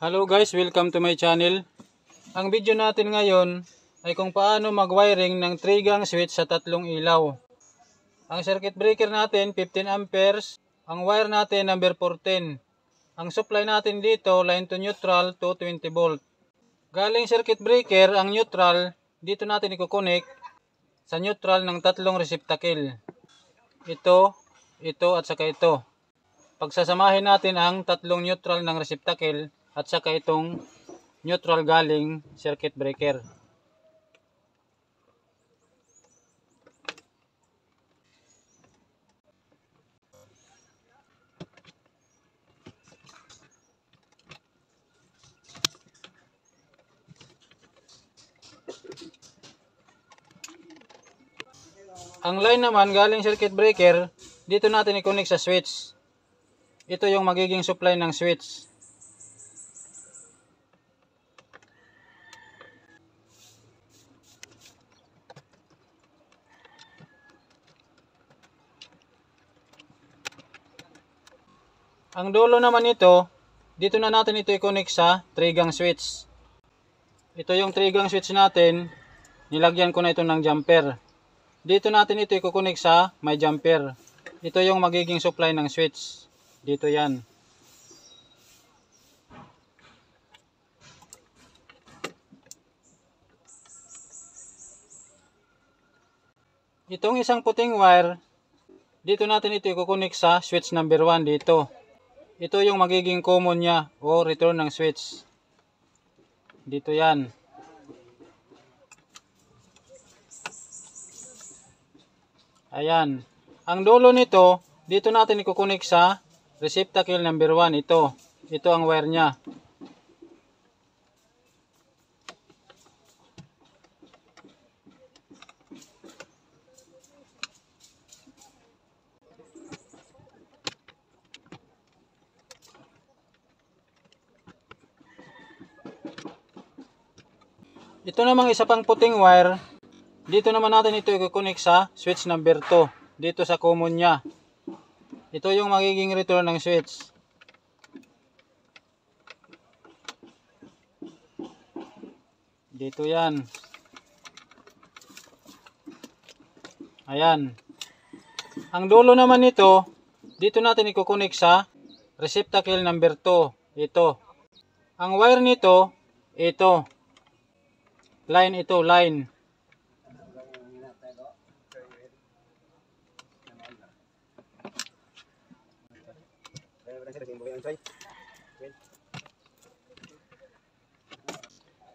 Hello guys, welcome to my channel. Ang video natin ngayon ay kung paano mag-wiring ng 3-gang switch sa tatlong ilaw. Ang circuit breaker natin 15 amperes, ang wire natin number 410. Ang supply natin dito line to neutral 220 volt. Galing circuit breaker ang neutral, dito natin i-connect sa neutral ng tatlong receptacle. Ito at saka ito. Pagsasamahin natin ang tatlong neutral ng receptacle at saka itong neutral galing circuit breaker. Ang line naman galing circuit breaker, dito natin i-connect sa switch. Ito yung magiging supply ng switch. Ang dulo naman ito, dito na natin ito i-connect sa 3-gang switch. Ito yung 3-gang switch natin, nilagyan ko na ito ng jumper. Dito natin ito i-connect sa may jumper. Ito yung magiging supply ng switch. Dito yan. Itong isang puting wire, dito natin ito i-connect sa switch number 1 dito. Ito yung magiging common niya o return ng switch. Dito yan. Ayan. Ang dulo nito, dito natin i-connect sa receptacle number 1. Ito. Ito ang wire niya. Ito namang isa pang puting wire, dito naman natin ito i-connect sa switch number 2, dito sa common niya. Ito yung magiging return ng switch. Dito yan. Ayan. Ang dulo naman nito, dito natin i-connect sa receptacle number 2, ito. Ang wire nito, ito. Line ito, line.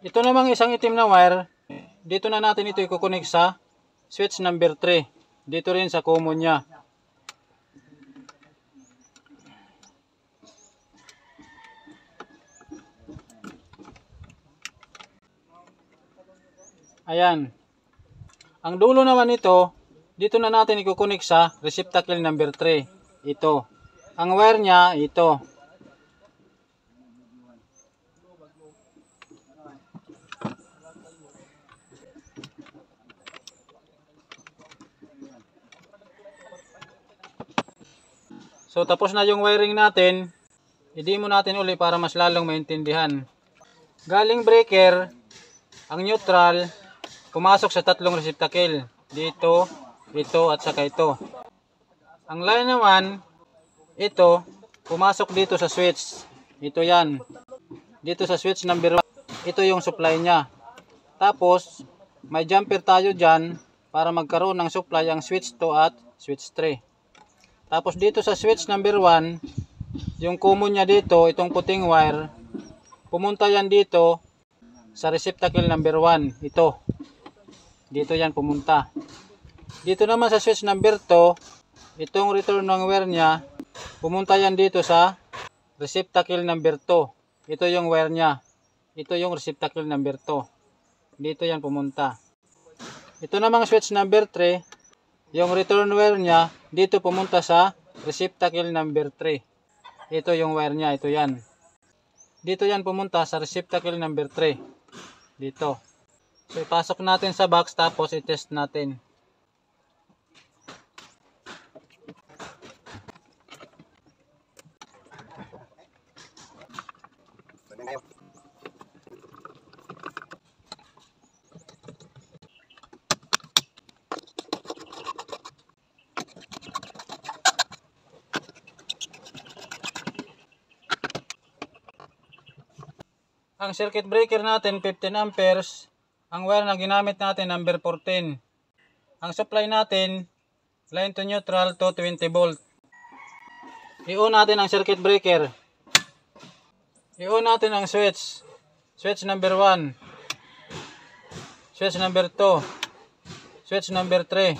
Ito namang isang itim na wire, dito na natin ito i-connect sa switch number 3. Dito rin sa common niya. Ayan. Ang dulo naman ito, dito na natin i-connect sa receptacle number 3. Ito. Ang wire niya, ito. So tapos na yung wiring natin. I-demo natin uli para mas lalong maintindihan. Galing breaker, ang neutral, pumasok sa tatlong receptacle. Dito, ito at saka ito. Ang line naman, ito, pumasok dito sa switch. Ito yan. Dito sa switch number 1. Ito yung supply niya. Tapos, may jumper tayo dyan para magkaroon ng supply ang switch 2 at switch 3. Tapos dito sa switch number 1, yung common niya dito, itong puting wire, pumunta yan dito sa receptacle number 1. Ito. Dito yan pumunta. Dito naman sa switch number 2, itong return ng wire niya, pumunta yan dito sa receptacle number 2. Ito yung wire niya. Ito yung receptacle number 2. Dito yan pumunta. Ito namang switch number 3, yung return wire niya, dito pumunta sa receptacle number 3. Ito yung wire niya. Ito yan. Dito yan pumunta sa receptacle number 3. Dito. So ipasok natin sa box tapos i-test natin. Ang circuit breaker natin 15 amperes. Ang wire na ginamit natin number 14. Ang supply natin line to neutral to 20 volt. I-on natin ang circuit breaker. I-on natin ang switch. Switch number 1. Switch number 2. Switch number 3.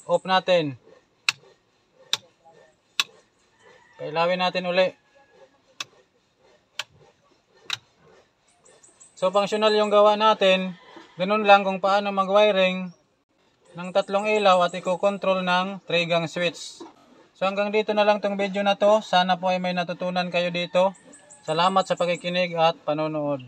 Off natin. Pailawin natin uli. So, functional yung gawa natin. Ganun lang kung paano mag-wiring ng tatlong ilaw at i-control ng 3-gang switch. So, hanggang dito na lang tong video na to. Sana po ay may natutunan kayo dito. Salamat sa pakikinig at panonood.